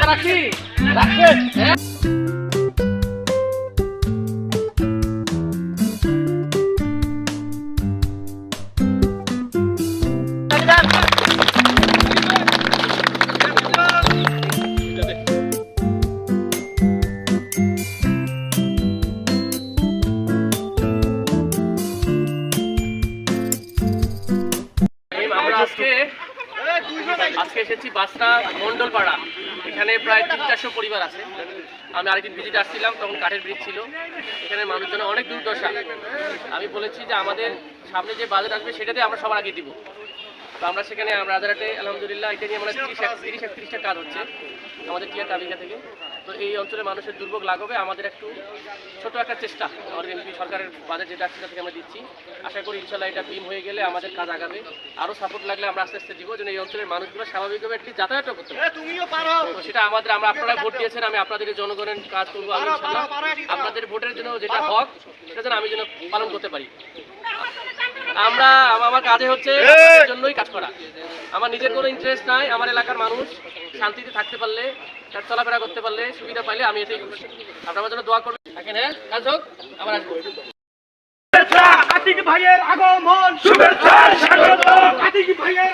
আচ্ছা রাখি রাখেন হ্যাঁ আজকে এসেছি বাসটা মন্ডলপাড়া। এখানে প্রায় 300-400 পরিবার আছে। আমি আরেকদিন ভিজিট আসছিলাম, তখন কাঠের ব্রিজ ছিল। এখানে মানুষজনের অনেক দুর্দশা। আমি বলেছি যে আমাদের সামনে যে বাজেট আসবে সেটাতে আমরা সবার আগে দিব। তো আমরা সেখানে রাজারহাটে আলহামদুলিল্লাহ এটা নিয়ে আমরা 30-31টা কাজ হচ্ছে আমাদের টিয়া কাবিকা থেকে। তো এই অঞ্চলের মানুষের দুর্ভোগ লাঘবে আমাদের একটু ছোট একটা চেষ্টা আমাদের এমপি সরকারের বাজেট যেটা সেটা থেকে আমরা দিচ্ছি। আশা করি ইনশাল্লাহ এটা বিম হয়ে গেলে আমাদের কাজ আগাবে। আরও সাপোর্ট লাগলে আমরা আস্তে আস্তে দিব, যেন এই অঞ্চলের মানুষগুলো স্বাভাবিকভাবে একটি যাতায়াতও করতে পারে। তো সেটা আমরা আপনারা ভোট দিয়েছেন, আমি আপনাদের জনগণের কাজ করবো। আমি ইনশাল্লাহ আপনাদের ভোটের জন্য যেটা হক সেটা যেন আমি যেন পালন করতে পারি। আমার কাজে হচ্ছে জন্যই কাজ করা, আমার নিজের কোনো ইন্টারেস্ট নাই। আমার এলাকার মানুষ শান্তিতে থাকতে পারলে, চলাফেরা করতে পারলে, সুবিধা পাইলে আমি এতেই খুশি। আপনার জন্য দোয়া করবেন। থাকেন হ্যাঁ, কাজ হোক, আবার আসবো। আতিক ভাইয়ের আগমন, শুভেচ্ছা স্বাগত। আতিক ভাইয়ের